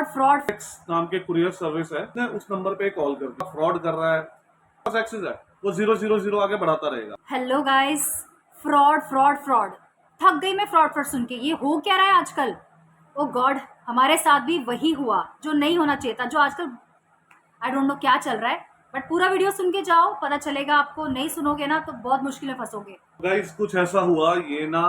Fraud. X नाम के courier service है, उसने उस नंबर पे कॉल कर दिया, फ्रॉड कर रहा है, बस एक्सेस है, वो 000 आगे बढ़ाता रहेगा। Hello guys, fraud fraud fraud. थक गई मैं फ्रॉड फ्रॉड सुन के। ये हो क्या रहा है आजकल? ओ गॉड, हमारे साथ भी वही हुआ जो नहीं होना चाहिए था, जो आजकल आई डोंट नो क्या चल रहा है। बट पूरा वीडियो सुन के जाओ, पता चलेगा आपको। नहीं सुनोगे ना तो बहुत मुश्किल में फंसोगे। गाइस कुछ ऐसा हुआ, ये ना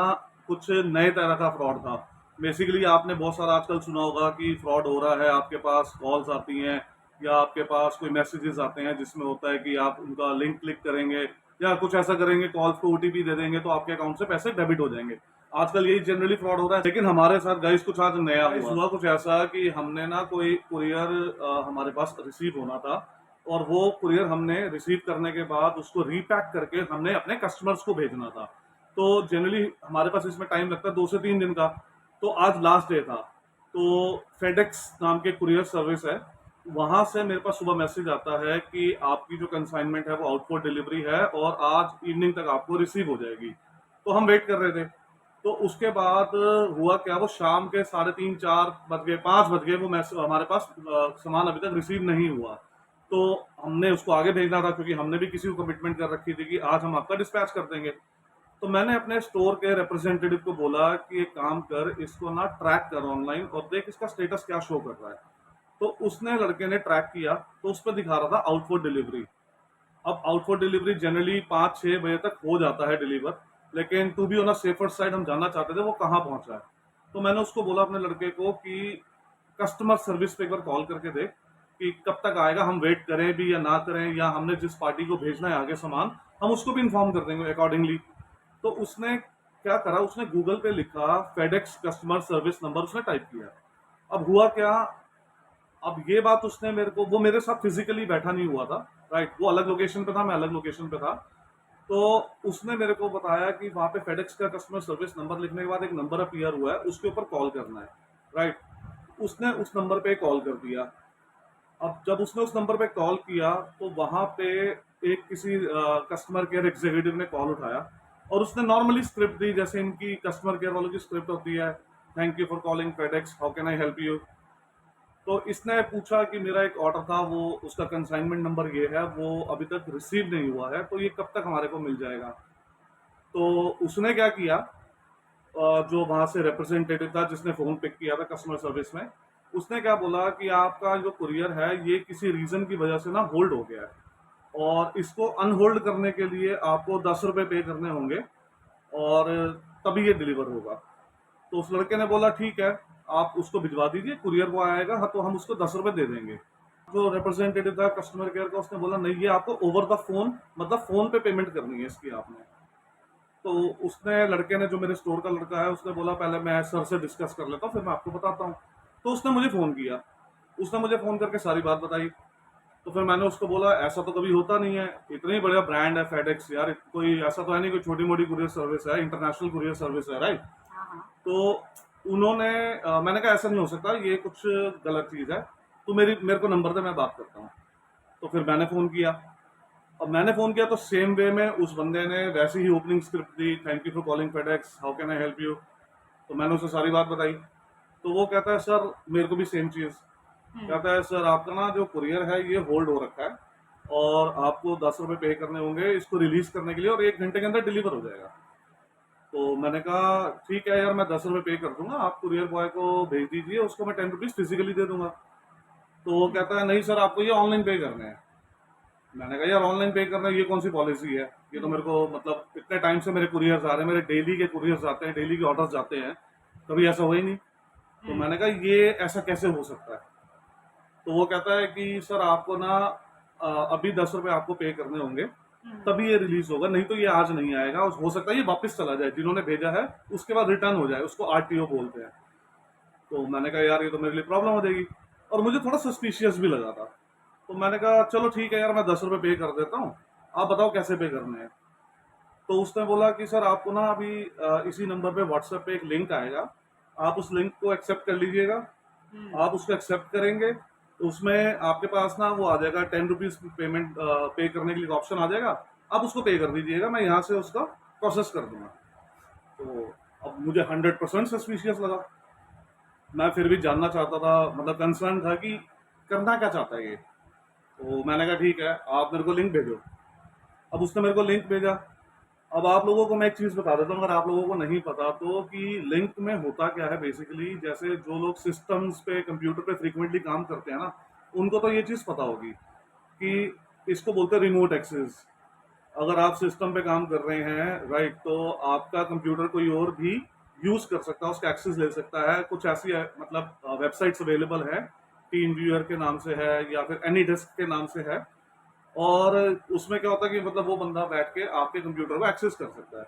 कुछ नए तरह का फ्रॉड था। बेसिकली आपने बहुत सारा आजकल सुना होगा कि फ्रॉड हो रहा है, आपके पास कॉल्स आती हैं या आपके पास कोई मैसेजेस आते हैं जिसमें होता है कि आप उनका लिंक क्लिक करेंगे या कुछ ऐसा करेंगे, कॉल्स को ओटीपी दे देंगे तो आपके अकाउंट से पैसे डेबिट हो जाएंगे। आजकल यही जनरली फ्रॉड हो रहा है, लेकिन हमारे साथ गाइस कुछ आज नया हुआ कुछ ऐसा कि हमने ना कोई कुरियर हमारे पास रिसीव होना था, और वो कुरियर हमने रिसीव करने के बाद उसको रीपैक करके हमने अपने कस्टमर्स को भेजना था। तो जनरली हमारे पास इसमें टाइम लगता है 2 से 3 दिन का। तो आज लास्ट डे था, तो फेडेक्स नाम के कुरियर सर्विस है, वहां से मेरे पास सुबह मैसेज आता है कि आपकी जो कंसाइनमेंट है वो आउट फॉर डिलीवरी है और आज इवनिंग तक आपको रिसीव हो जाएगी। तो हम वेट कर रहे थे। तो उसके बाद हुआ क्या, वो शाम के 3:30 4 बज गए, 5 बज गए, वो मैसेज हमारे पास सामान अभी तक रिसीव नहीं हुआ। तो हमने उसको आगे भेजना था क्योंकि हमने भी किसी को कमिटमेंट कर रखी थी कि आज हम आपका डिस्पैच कर देंगे। तो मैंने अपने स्टोर के रिप्रेजेंटेटिव को बोला कि एक काम कर, इसको ना ट्रैक कर ऑनलाइन और देख इसका स्टेटस क्या शो कर रहा है। तो उसने लड़के ने ट्रैक किया, तो उस पर दिखा रहा था आउट फॉर डिलीवरी। अब आउट फॉर डिलीवरी जनरली 5-6 बजे तक हो जाता है डिलीवर, लेकिन to be on a safer side हम जानना चाहते थे वो कहाँ पहुंचा है। तो मैंने उसको बोला अपने लड़के को कि कस्टमर सर्विस पे एक बार कॉल करके देख कि कब तक आएगा, हम वेट करें भी या ना करें, या हमने जिस पार्टी को भेजना है आगे सामान हम उसको भी इन्फॉर्म कर देंगे अकॉर्डिंगली। तो उसने क्या करा, उसने गूगल पे लिखा फेडेक्स कस्टमर सर्विस नंबर, उसने टाइप किया। अब हुआ क्या, अब ये बात उसने मेरे को, वो मेरे साथ फिजिकली बैठा नहीं हुआ था, राइट, वो अलग लोकेशन पे था, मैं अलग लोकेशन पे था। तो उसने मेरे को बताया कि वहां पे फेडेक्स का कस्टमर सर्विस नंबर लिखने के बाद एक नंबर अपीयर हुआ है, उसके ऊपर कॉल करना है, राइट। उसने उस नंबर पे कॉल कर दिया। अब जब उसने उस नंबर पे कॉल किया तो वहां पे एक किसी कस्टमर केयर एग्जीक्यूटिव ने कॉल उठाया और उसने नॉर्मली स्क्रिप्ट दी, जैसे इनकी कस्टमर केयर वालों की स्क्रिप्ट होती है, thank you for calling FedEx, how can I help you. तो इसने पूछा कि मेरा एक ऑर्डर था, वो उसका कंसाइनमेंट नंबर ये है, वो अभी तक रिसीव नहीं हुआ है, तो ये कब तक हमारे को मिल जाएगा। तो उसने क्या किया, जो वहां से रिप्रेजेंटेटिव था जिसने फोन पिक किया था कस्टमर सर्विस में, उसने क्या बोला कि आपका जो कुरियर है ये किसी रीजन की वजह से ना होल्ड हो गया है और इसको अनहोल्ड करने के लिए आपको 10 रुपये पे करने होंगे और तभी ये डिलीवर होगा। तो उस लड़के ने बोला ठीक है, आप उसको भिजवा दीजिए, कुरियर बॉय आएगा, हाँ तो हम उसको 10 रुपये दे देंगे। जो रिप्रेजेंटेटिव था कस्टमर केयर का, उसने बोला नहीं, ये आपको ओवर द फोन, मतलब फोन पे पेमेंट करनी है इसकी आपने। तो उसने, लड़के ने, जो मेरे स्टोर का लड़का है, उसने बोला पहले मैं सर से डिस्कस कर लेता हूँ फिर मैं आपको बताता हूँ। तो उसने मुझे फ़ोन किया, उसने मुझे फ़ोन करके सारी बात बताई। तो फिर मैंने उसको बोला ऐसा तो कभी होता नहीं है, इतना ही बड़ा ब्रांड है फेडेक्स यार, कोई ऐसा तो है नहीं कोई छोटी मोटी कुरियर सर्विस है, इंटरनेशनल कुरियर सर्विस है, राइट। हाँ हाँ। तो उन्होंने मैंने कहा ऐसा नहीं हो सकता, ये कुछ गलत चीज़ है, तो मेरे को नंबर दे, मैं बात करता हूँ। तो फिर मैंने फ़ोन किया। अब मैंने फ़ोन किया तो सेम वे में उस बंदे ने वैसे ही ओपनिंग स्क्रिप्ट दी, thank you for calling FedEx, how can I help you. तो मैंने उसे सारी बात बताई। तो वो कहता है सर, मेरे को भी सेम चीज़, कहता है सर आपका ना जो कुरियर है ये होल्ड हो रखा है और आपको 10 रुपये पे करने होंगे इसको रिलीज करने के लिए और 1 घंटे के अंदर डिलीवर हो जाएगा। तो मैंने कहा ठीक है यार, मैं 10 रुपये पे कर दूंगा, आप कुरियर बॉय को भेज दीजिए, उसको मैं 10 रुपीज़ फिजिकली दे दूंगा। तो वो कहता है नहीं सर, आपको ये ऑनलाइन पे करने हैं। मैंने कहा यार ऑनलाइन पे करना ये कौन सी पॉलिसी है, ये तो मेरे को, मतलब इतने टाइम से मेरे कुरियर्स आ रहे हैं, मेरे डेली के कुरियर्स आते हैं, डेली के ऑर्डर्स जाते हैं, कभी ऐसा हुआ ही नहीं। तो मैंने कहा ये ऐसा कैसे हो सकता है। तो वो कहता है कि सर आपको ना अभी 10 रुपये आपको पे करने होंगे, तभी ये रिलीज होगा, नहीं तो ये आज नहीं आएगा, और हो सकता है ये वापस चला जाए, जिन्होंने भेजा है उसके बाद रिटर्न हो जाए, उसको आरटीओ बोलते हैं। तो मैंने कहा यार ये तो मेरे लिए प्रॉब्लम हो जाएगी, और मुझे थोड़ा सस्पिशियस भी लगा था। तो मैंने कहा चलो ठीक है यार, मैं 10 रुपये पे कर देता हूँ, आप बताओ कैसे पे करने हैं। तो उसने बोला कि सर आपको ना अभी इसी नंबर पे व्हाट्सएप पे एक लिंक आएगा, आप उस लिंक को एक्सेप्ट कर लीजिएगा। आप उसको एक्सेप्ट करेंगे तो उसमें आपके पास ना वो आ जाएगा 10 रुपीज़ पेमेंट पे करने के लिए ऑप्शन आ जाएगा, आप उसको पे कर दीजिएगा, मैं यहाँ से उसका प्रोसेस कर दूंगा। तो अब मुझे 100% सस्पिशियस लगा। मैं फिर भी जानना चाहता था, मतलब कंसर्न था कि करना क्या चाहता है ये। तो मैंने कहा ठीक है, आप मेरे को लिंक भेजो। अब उसने मेरे को लिंक भेजा। अब आप लोगों को मैं एक चीज़ बता देता हूँ, अगर आप लोगों को नहीं पता तो, कि लिंक में होता क्या है बेसिकली, जैसे जो लोग सिस्टम्स पे कंप्यूटर पे फ्रीक्वेंटली काम करते हैं ना, उनको तो ये चीज़ पता होगी कि इसको बोलते हैं रिमोट एक्सेस। अगर आप सिस्टम पे काम कर रहे हैं, राइट, तो आपका कंप्यूटर कोई और भी यूज कर सकता है, उसका एक्सेस ले सकता है। कुछ ऐसी मतलब वेबसाइट्स अवेलेबल है, टीम व्यूअर के नाम से है या फिर एनी डेस्क के नाम से है। और उसमें क्या होता है कि मतलब वो बंदा बैठ के आपके कंप्यूटर को एक्सेस कर सकता है।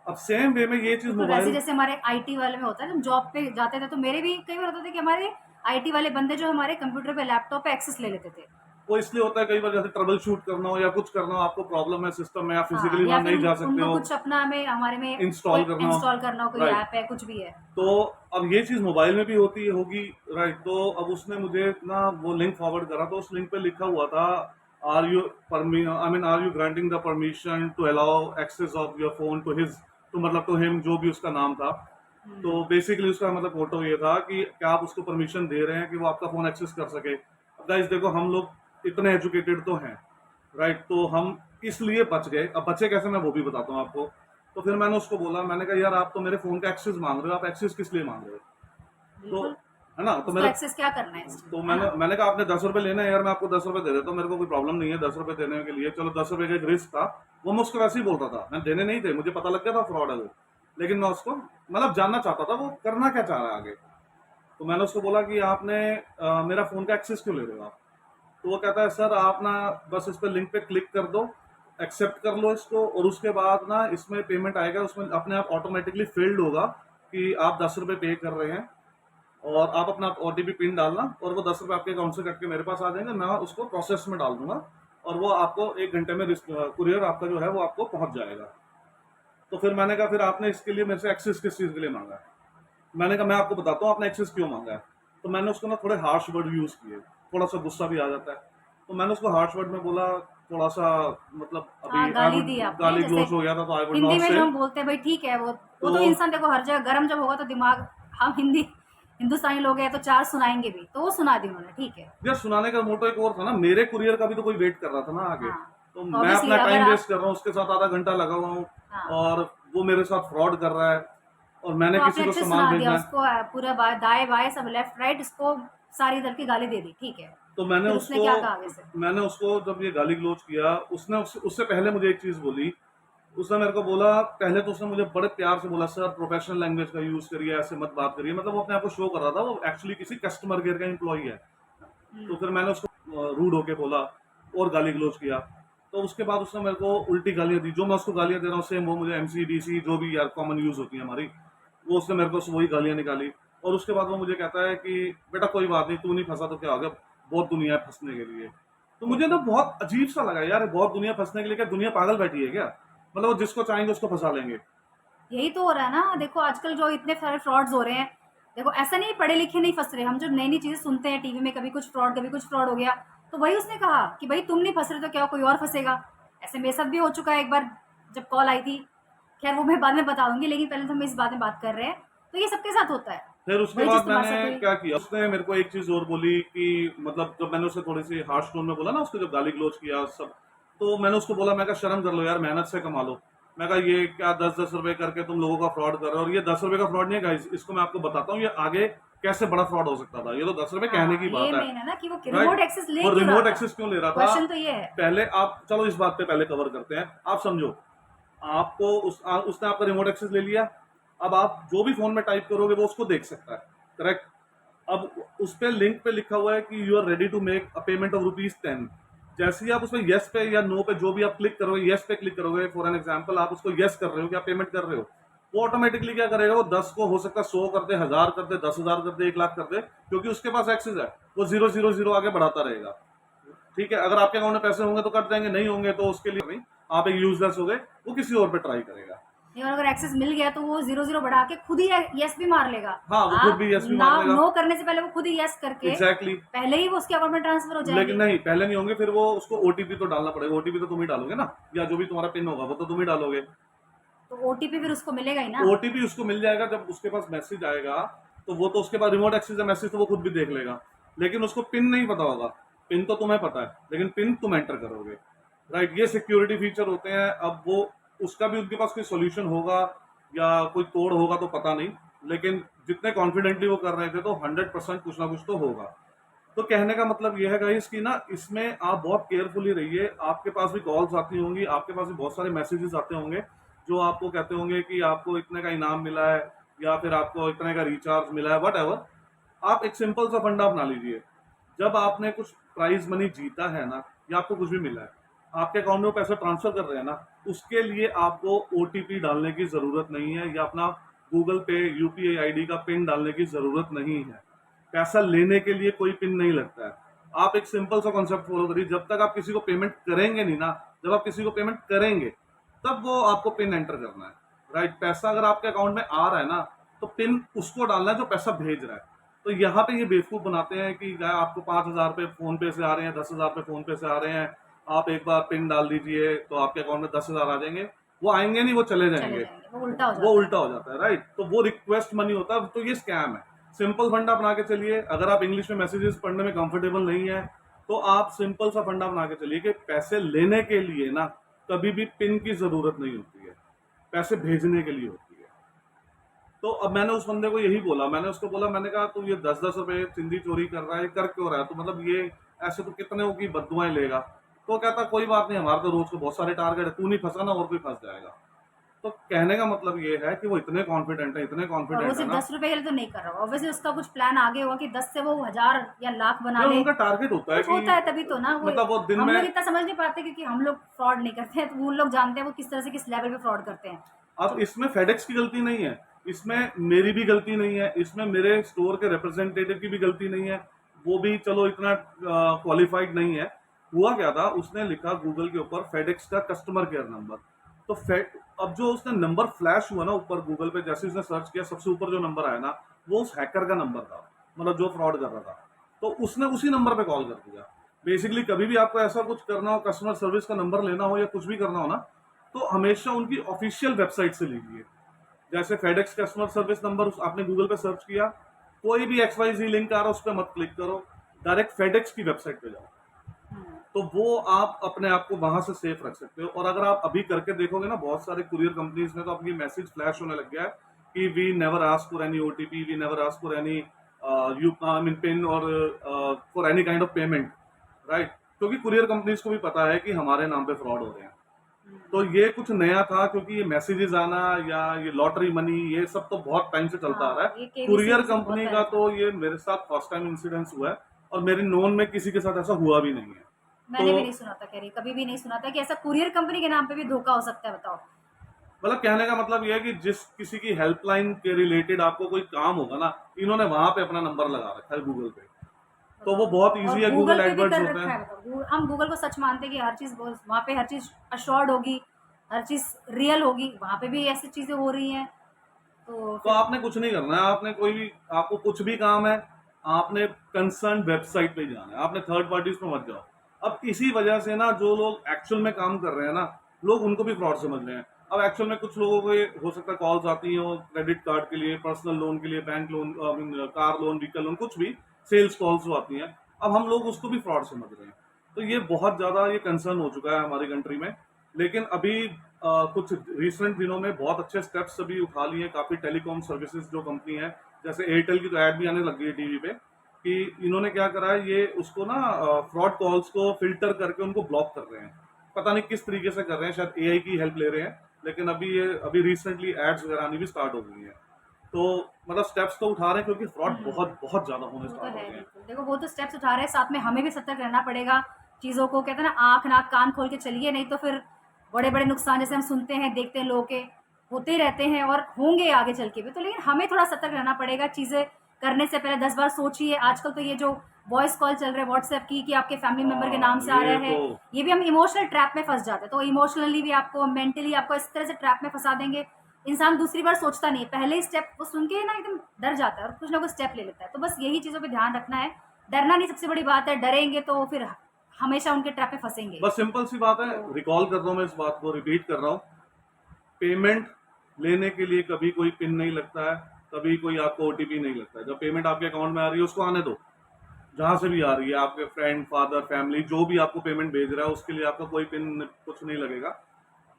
अब सेम वे में ये चीज बिल्कुल वैसे मोबाइल, जैसे हमारे आईटी वाले में होता है, हम जॉब पे जाते थे तो मेरे भी कई बार होता था कि हमारे आईटी वाले बंदे जो हमारे कंप्यूटर पे लैपटॉप पे एक्सेस ले लेते थे। वो इसलिए होता है कई बार जैसे ट्रबल शूट करना हो या कुछ करना हो, आपको प्रॉब्लम है सिस्टम में, आप हाँ, फिजिकली या वहां फिर नहीं जा सकते उनको हो, कुछ अपना में हमारे में कोई इंस्टॉल करना हो, इंस्टॉल करना हो, कोई राइट। ऐप है, कुछ भी है। तो हाँ, अब ये चीज मोबाइल में भी होती होगी, राइट। तो अब उसने मुझे ना वो लिंक फॉरवर्ड करा, तो उस लिंक पे लिखा हुआ था, are you granting the permission to allow access of your phone to his, तो मतलब टू हिम, जो भी उसका नाम था। हम्म, तो बेसिकली उसका मतलब फोटो ये था कि क्या आप उसको परमिशन दे रहे हैं कि वो आपका फोन एक्सेस कर सके। गाइस देखो, हम लोग इतने एजुकेटेड तो हैं, राइट, तो हम इसलिए बच गए। अब बचे कैसे, मैं वो भी बताता हूँ आपको। तो फिर मैंने उसको बोला, मैंने कहा यार आप तो मेरे फोन का एक्सेस मांग रहे हो, आप एक्सेस किस लिए मांग रहे हो? तो बिल्कुल। है ना, तो उसको मेरे, एक्सेस क्या करना है इस चीज तो में, है मैंने ना? मैंने कहा आपने 10 रुपए लेने हैं यार, मैं आपको 10 रुपए दे देता हूँ, मेरे को कोई प्रॉब्लम नहीं है 10 रुपए देने के लिए। चलो 10 रुपए का एक रिस्क था, वो मैं उसको वैसे ही बोलता था, मैं देने नहीं थे, मुझे पता लग गया था फ्रॉड है वो। लेकिन मैं उसको मतलब जानना चाहता था वो करना क्या चाह रहा है आगे। तो मैंने उसको बोला कि आपने मेरा फोन का एक्सेस क्यों ले रहे हो आप? तो वो कहता है सर आप ना बस इस पे लिंक पे क्लिक कर दो, एक्सेप्ट कर लो इसको, और उसके बाद ना इसमें पेमेंट आएगा, उसमें अपने आप ऑटोमेटिकली फिल्ड होगा कि आप 10 रुपए पे कर रहे हैं, और आप अपना ओटीपी पिन डालना, और वो 10 रुपए आपके अकाउंट से कट के मेरे पास आ जाएंगे, मैं उसको प्रोसेस में डाल दूंगा, और वो आपको 1 घंटे में कुरियर आपका जो है वो आपको पहुंच जाएगा। तो फिर मैंने कहा फिर आपने इसके लिए मेरे से एक्सेस किस चीज़ के लिए मांगा है? मैंने कहा मैं आपको बताता हूँ आपने एक्सेस क्यों मांगा है। तो मैंने उसको ना थोड़े हार्श वर्ड यूज किए, थोड़ा सा गुस्सा भी आ जाता है। तो मैंने उसको हार्श वर्ड में बोला, थोड़ा सा, मतलब हाँ, अभी आई गाली वुड, दी आपने गाली जैसे ग्लोच हो गया था, तो आई वुड हिंदी नॉट में जो से। हम बोलते हैं भाई, ठीक है, वो तो तो इंसान देखो हर जगह गर्म जब होगा तो दिमाग, हम हिंदुस्तानी लोग हैं तो चार सुनाएंगे भी, तो वो सुना दी उन्होंने, ठीक है। यार सुनाने का मोटो एक और था ना, मेरे कुरियर का भी तो कोई वेट कर रहा था ना आगे। हाँ, तो तो मैं ऑब्वियसली अपना अगर टाइम आप, वेस्ट कर रहा हूँ, उसके साथ आधा घंटा लगा हुआ हूँ, हाँ, और वो मेरे साथ फ्रॉड कर रहा है, और मैंने तो किसी आपने को अच्छे सामान सुना दिया भेजना है। उसको, पूरा दाएं बाएं सब लेफ्ट राइट उसको सारी इधर की गाली दे दी, ठीक है। तो मैंने फिर उसने उसको क्या कहा आगे से? मैंने उसको जब ये गाली गलौज किया, उसने उससे पहले मुझे एक चीज बोली। उसने मेरे को बोला, पहले तो उसने मुझे बड़े प्यार से बोला सर प्रोफेशनल लैंग्वेज का यूज करिए, ऐसे मत बात करिए, मतलब वो अपने आप को शो कर रहा था वो एक्चुअली किसी कस्टमर केयर का एम्प्लॉई है। तो हम्म, फिर मैंने उसको रूड होके बोला और गाली गलौज किया। तो उसके बाद उसने मेरे को उल्टी गालियां दी, जो मैं उसको गालियां दे रहा हूँ सेम वो मुझे एमसी डीसी जो भी यार कॉमन यूज होती है हमारी, वो उसने मेरे को वही गालियां निकाली। और उसके बाद वो मुझे कहता है कि बेटा कोई बात नहीं, तू नहीं फंसा तो क्या हो गया, बहुत दुनिया है फंसने के लिए। तो मुझे ना बहुत अजीब सा लगा यार, बहुत दुनिया फंसने के लिए, क्या दुनिया पागल बैठी है क्या? मतलब वो जिसको चाहेंगे उसको फंसा लेंगे। यही तो हो रहा है ना, देखो आजकल जो इतने सारे फ्रॉड्स हो रहे हैं। देखो ऐसा नहीं पढ़े लिखे नहीं फंस रहे, हम जो नई नई चीजें सुनते हैं टीवी में, कभी कुछ फ्रॉड हो गया, तो वही उसने कहा कि भाई तुम नहीं फंस रहे तो क्या कोई और फंसेगा। ऐसे मेरे साथ भी हो चुका है एक बार, जब कॉल आई थी। खैर वो मैं बाद में बताऊंगी, लेकिन पहले तो हम इस बारे में बात कर रहे हैं। तो ये सबके साथ होता है, फिर उसके वही चीज बाद तुम्हारे मैंने साथ हुई। क्या किया, उसने मेरे को एक चीज और बोली कि मतलब जब मैंने उसे थोड़ी सी हार्श टोन में बोला ना, उसको जब गाली गलौज किया सब, तो मैंने उसको बोला, मैं कहा शर्म कर लो यार, मेहनत से कमा लो। मैं कहा ये क्या 10-10 रुपए करके तुम लोगों का फ्रॉड कर रहे हो, और ये 10 रुपए का फ्रॉड नहीं है गाइस, इसको मैं आपको बताता हूँ ये आगे कैसे बड़ा फ्रॉड हो सकता था। ये तो 10 रुपए कहने की हाँ, ये बात है, मेन है ना कि वो रिमोट राइट। एक्सेस ले वो क्यों रहा रिमोट था। एक्सेस क्यों ले रहा था? क्वेश्चन तो ये है। पहले आप चलो इस बात पे पहले कवर करते हैं, आप समझो। आपको उसने आपका रिमोट एक्सेस ले लिया। अब आप जो भी फोन में टाइप करोगे वो उसको देख सकता है, करेक्ट। अब उस पे लिंक पे लिखा हुआ है कि you are ready to make a payment of ₹10। जैसे ही आप उसमें यस पे या नो पे जो भी आप क्लिक करोगे, यस पे क्लिक करोगे, फॉर एन एग्जांपल आप उसको यस कर रहे हो कि आप पेमेंट कर रहे हो, वो ऑटोमेटिकली क्या करेगा, वो 10 को हो सकता है 100 कर दे, 1000 कर दे, 10,000 कर दे, 1 लाख कर दे, क्योंकि उसके पास एक्सेस है। वो 000 आगे बढ़ाता रहेगा। ठीक है, अगर आपके अकाउंट में पैसे होंगे तो कट जाएंगे, नहीं होंगे तो उसके लिए नहीं, आप एक यूजलेस हो गए, वो किसी और पे ट्राई करेगा। नहीं, और अगर एक्सेस मिल गया तो वो जीरो जीरो बढ़ा के खुद ही यस भी मार लेगा। हाँ, वो खुद आप भी यस भी ना मार लेगा। नो करने से पहले वो खुद ही यस करके एग्जैक्टली exactly। पहले ही वो उसके अकाउंट में ट्रांसफर हो लेकिन जाएंगे। नहीं, पहले नहीं होंगे, फिर वो उसको ओटीपी तो डालना पड़ेगा, ओटीपी तो तुम ही डालोगे ना, या जो भी तुम्हारा पिन होगा वो तो तुम ही डालोगे। तो ओटीपी फिर उसको मिलेगा ही ना। ओटीपी उसको मिल जाएगा जब उसके पास मैसेज आएगा तो वो तो उसके बाद रिमोट एक्सेस मैसेज तो वो खुद भी देख लेगा, लेकिन उसको पिन नहीं पता होगा। पिन तो तुम्हें पता है, लेकिन पिन तुम एंटर करोगे, राइट। ये सिक्योरिटी फीचर होते हैं। अब वो उसका भी उनके पास कोई सोल्यूशन होगा या कोई तोड़ होगा तो पता नहीं, लेकिन जितने कॉन्फिडेंटली वो कर रहे थे तो 100% कुछ ना कुछ तो होगा। तो कहने का मतलब ये है गाइस कि ना इसमें आप बहुत केयरफुली रहिए। आपके पास भी कॉल्स आती होंगी, आपके पास भी बहुत सारे मैसेजेस आते होंगे जो आपको कहते होंगे कि आपको इतने का इनाम मिला है या फिर आपको इतने का रिचार्ज मिला है, वट एवर। आप एक सिंपल सा फंडा अपना लीजिए। जब आपने कुछ प्राइज मनी जीता है ना, या आपको कुछ भी मिला है, आपके अकाउंट में वो पैसा ट्रांसफर कर रहे हैं ना, उसके लिए आपको ओटीपी डालने की जरूरत नहीं है या अपना गूगल पे यूपीआई आईडी का पिन डालने की जरूरत नहीं है। पैसा लेने के लिए कोई पिन नहीं लगता है। आप एक सिंपल सा कॉन्सेप्ट फॉलो करिए, जब तक आप किसी को पेमेंट करेंगे नहीं ना, जब आप किसी को पेमेंट करेंगे तब वो आपको पिन एंटर करना है, राइट। पैसा अगर आपके अकाउंट में आ रहा है ना, तो पिन उसको डालना है जो पैसा भेज रहा है। तो यहाँ पे ये बेवकूफ बनाते हैं कि आपको 5,000 रुपये फोन पे से आ रहे हैं, 10,000 रुपये फोन पे से आ रहे हैं, आप एक बार पिन डाल दीजिए तो आपके अकाउंट में 10,000 आ जाएंगे। वो आएंगे नहीं, वो चले चले जाएंगे। जाएंगे, वो उल्टा हो वो जाता है। उल्टा हो जाता है, राइट। तो वो रिक्वेस्ट मनी होता है, तो ये स्कैम है। सिंपल फंडा बना के चलिए। अगर आप इंग्लिश में मैसेजेस पढ़ने में कंफर्टेबल नहीं है तो आप सिंपल सा फंडा बना के चलिए कि पैसे लेने के लिए ना कभी भी पिन की जरूरत नहीं होती है, पैसे भेजने के लिए होती है। तो अब मैंने उस बंदे को यही बोला, मैंने उसको बोला, मैंने कहा तू ये 10-10 रुपए चिंदी चोरी कर रहा है, कर क्यों रहा है? तो मतलब ये ऐसे तो कितने की बददुआएं लेगा। तो कहता कोई बात नहीं, हमारे तो रोज को बहुत सारे टारगेट है, तू नहीं फंसा ना और कोई फंस जाएगा। तो कहने का मतलब ये है कि वो इतने कॉन्फिडेंट है, इतने और वो कॉन्फिडेंट है सिर्फ ना। 10 रुपए के लिए तो नहीं कर रहा होगा, ऑब्वियसली उसका कुछ प्लान आगे होगा कि 10 से वो 1000 या लाख बना यार ले। उनका टारगेट होता है कुछ कि होता है तभी तो ना। वो मतलब वो दिन हम में, लोग इतना समझ नहीं पाते क्योंकि हम लोग फ्रॉड नहीं करते हैं, तो वो लोग जानते हैं वो किस तरह से किस लेवल पे फ्रॉड करते हैं। अब इसमें फेडेक्स की गलती नहीं है, इसमें मेरी भी गलती नहीं है, इसमें मेरे स्टोर के रिप्रेजेंटेटिव की भी गलती नहीं है। वो भी चलो इतना क्वालिफाइड नहीं है। हुआ क्या था, उसने लिखा गूगल के ऊपर फेडेक्स का कस्टमर केयर नंबर। तो अब जो उसने नंबर फ्लैश हुआ ना ऊपर गूगल पे, जैसे उसने सर्च किया सबसे ऊपर जो नंबर आया ना, वो उस हैकर का नंबर था, मतलब जो फ्रॉड कर रहा था। तो उसने उसी नंबर पे कॉल कर दिया। बेसिकली कभी भी आपको ऐसा कुछ करना हो, कस्टमर सर्विस का नंबर लेना हो या कुछ भी करना हो ना, तो हमेशा उनकी ऑफिशियल वेबसाइट से लीजिए। जैसे फेडेक्स कस्टमर सर्विस नंबर आपने गूगल पे सर्च किया, कोई भी XYZ लिंक आ रहा है उस पर मत क्लिक करो, डायरेक्ट फेडेक्स की वेबसाइट पे जाओ। तो वो आप अपने आप को वहां से सेफ रख सकते हो। और अगर आप अभी करके देखोगे ना, बहुत सारे कुरियर कंपनीज में तो अब ये मैसेज फ्लैश होने लग गया है कि we never ask for any OTP, we never ask for any you I mean PIN और for any kind of payment, right. क्योंकि कुरियर कंपनीज को भी पता है कि हमारे नाम पे फ्रॉड हो रहे हैं। तो ये कुछ नया था, क्योंकि ये मैसेजेस आना या ये लॉटरी मनी ये सब तो बहुत टाइम से चलता आ रहा ये है। KBC कुरियर से बहुत कंपनी पहले का था। तो ये मेरे साथ फर्स्ट टाइम इंसिडेंस हुआ है, और मेरे नोन में किसी के साथ ऐसा हुआ भी नहीं है। मैंने भी तो नहीं सुना था, कह रही कभी भी नहीं सुना था कि ऐसा कुरियर कंपनी के नाम पे भी धोखा हो सकता है, बताओ। मतलब कहने का मतलब यह है कि जिस किसी की हेल्पलाइन के रिलेटेड आपको कोई काम होगा ना, इन्होंने वहां पे अपना नंबर लगा रखा है गूगल पे। तो वो बहुत और इजी है, गूगल गूगल पे भी एडवर्ड्स कर होते रखा हैं। है, बताओ। हम गूगल को सच मानते हैं कि हर चीज वहाँ पे हर चीज अश्योर्ड होगी, हर चीज रियल होगी, वहाँ पे भी ऐसी चीजें हो रही हैं। तो तो फिर आपने कुछ नहीं करना है, आपने कोई भी, आपको कुछ भी काम है, आपने कंसर्न वेबसाइट पे ही जाना है, आपने थर्ड पार्टीज पे मत जाओ। अब इसी वजह से ना जो लोग एक्चुअल में काम कर रहे हैं ना, लोग उनको भी फ्रॉड समझ रहे हैं। अब एक्चुअल में कुछ लोगों को ये हो सकता है कॉल्स आती हो क्रेडिट कार्ड के लिए, पर्सनल लोन के लिए, bank loan, car loan, vehicle loan, कुछ भी सेल्स कॉल्स आती हैं। अब हम लोग उसको भी फ्रॉड समझ रहे हैं। तो ये बहुत ज्यादा ये कंसर्न हो चुका है हमारी कंट्री में। लेकिन अभी कुछ रिसेंट दिनों में बहुत अच्छे स्टेप्स अभी उठा लिए काफी टेलीकॉम सर्विसेज जो कंपनी है, जैसे एयरटेल की तो ऐड भी आने लग गई है टीवी पे, कि इन्होंने क्या करा है, ये उसको ना फ्रॉड कॉल्स को फिल्टर करके उनको ब्लॉक कर रहे हैं। पता नहीं किस तरीके से कर रहे हैं, शायद AI की हेल्प ले रहे हैं। लेकिन अभी रिसेंटली एड्स वगैरह आनी भी स्टार्ट हो गई है। तो मतलब स्टेप्स तो उठा रहे हैं, क्योंकि फ्रॉड बहुत बहुत ज्यादा होने वो तो स्टार्ट हो है, गए हैं। बिल्कुल। देखो वो तो स्टेप्स उठा रहे हैं, साथ में हमें भी सतर्क रहना पड़ेगा चीज़ों को। कहते हैं ना, आँख नाक कान खोल के चलिए, नहीं तो फिर बड़े बड़े नुकसान जैसे हम सुनते हैं देखते हैं लोगों के होते ही रहते हैं और होंगे आगे चल के भी। तो लेकिन हमें थोड़ा सतर्क रहना पड़ेगा, चीज़ें करने से पहले 10 बार सोचिए। आजकल तो ये जो वॉइस कॉल चल रहे हैं व्हाट्सएप की कि आपके फैमिली मेंबर के नाम से आ ये रहा है, तो ये भी हम इमोशनल ट्रैप में फंस जाते हैं। तो इमोशनली भी आपको, मेंटली आपको इस तरह से ट्रैप में फंसा देंगे, इंसान दूसरी बार सोचता नहीं है। पहले ही स्टेप वो सुन के ना एकदम डर जाता है और कुछ ना कुछ स्टेप ले लेता है। तो बस यही चीज़ों पे ध्यान रखना है। डरना नहीं सबसे बड़ी बात है, डरेंगे तो फिर हमेशा उनके ट्रैप में फंसेंगे। बस सिंपल सी बात है, रिकॉल कर रहा हूँ मैं इस बात को, रिपीट कर रहा हूँ। पेमेंट लेने के लिए कभी कोई पिन नहीं लगता है, कभी कोई आपको ओटीपी नहीं लगता है। जब पेमेंट आपके अकाउंट में आ रही है उसको आने दो, जहाँ से भी आ रही है, आपके फ्रेंड, फादर, फैमिली, जो भी आपको पेमेंट भेज रहा है उसके लिए आपका कोई पिन कुछ नहीं लगेगा।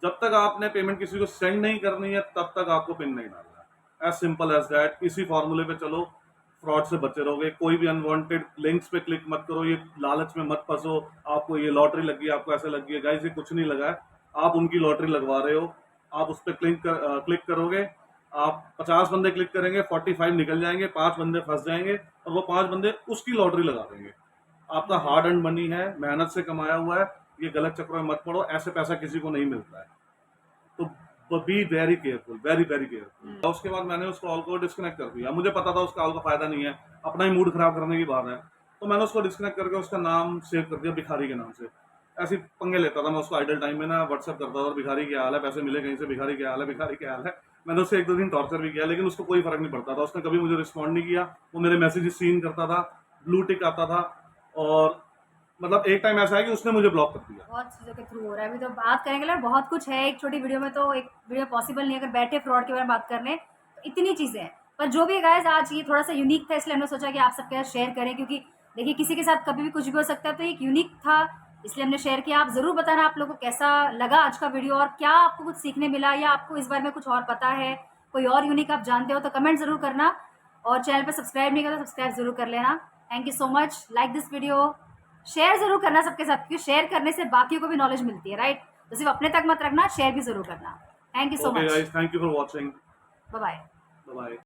जब तक आपने पेमेंट किसी को सेंड नहीं करनी है तब तक आपको पिन नहीं डालना है। As simple as that. इसी फॉर्मूले पे चलो, फ्रॉड से बचे रहोगे। कोई भी अनवांटेड लिंक्स पे क्लिक मत करो, ये लालच में मत फंसो, आपको ये लॉटरी लगी है, आपको ऐसे लगी है। गाइस, ये कुछ नहीं लगा है, आप उनकी लॉटरी लगवा रहे हो। आप उस पर क्लिक करोगे, आप 50 बंदे क्लिक करेंगे, 45 निकल जाएंगे, 5 बंदे फंस जाएंगे और वो 5 बंदे उसकी लॉटरी लगा देंगे। आपका हार्ड अर्न मनी है, मेहनत से कमाया हुआ है, ये गलत चक्रों में मत पड़ो। ऐसे पैसा किसी को नहीं मिलता है, तो be very careful, very very careful. उसके बाद मैंने उस कॉल को डिस्कनेक्ट कर दिया। मुझे पता था उस कॉल का फायदा नहीं है, अपना ही मूड खराब करने की बात है, तो मैंने उसको डिस्कनेक्ट करके उसका नाम सेव कर दिया भिखारी के नाम से। ऐसे ही पंगे लेता था मैं उसको आइडल टाइम में ना, व्हाट्सएप करता था, भिखारी क्या हाल है, पैसे मिले कहीं से, भिखारी क्या हाल है, भिखारी क्या हाल है। मैंने उससे 1-2 दिन टॉर्चर भी किया, लेकिन उसको कोई फर्क नहीं पड़ता था। उसने कभी मुझे रिस्पॉन्ड नहीं किया। वो मेरे मैसेजेस सीन करता था, ब्लू टिक आता था, और मतलब एक टाइम ऐसा है कि उसने मुझे ब्लॉक कर दिया। बहुत चीज़ों के थ्रू हो रहा है। अभी तो बात करेंगे ना, बहुत कुछ है। एक छोटी वीडियो में तो एक वीडियो पॉसिबल नहीं है अगर बैठे फ्रॉड के बारे में बात करने, तो इतनी चीज़ें हैं। पर जो भी गाइस, आज ये थोड़ा सा यूनिक था, इसलिए हमने सोचा कि आप सबके साथ शेयर करें, क्योंकि देखिए किसी के साथ कभी भी कुछ भी हो सकता है, तो एक यूनिक था इसलिए हमने शेयर किया। आप ज़रूर बताना आप लोगों को कैसा लगा आज का वीडियो, और क्या आपको कुछ सीखने मिला, या आपको इस बारे में कुछ और पता है, कोई और यूनिक आप जानते हो तो कमेंट ज़रूर करना। और चैनल पर सब्सक्राइब नहीं करा तो सब्सक्राइब ज़रूर कर लेना। Thank you so much. Like this video, share जरूर करना सबके साथ, क्योंकि शेयर करने से बाकियों को भी नॉलेज मिलती है, राइट? तो सिर्फ अपने तक मत रखना, शेयर भी जरूर करना। Thank you so okay much. Guys, thank you for watching. Bye bye. Bye bye.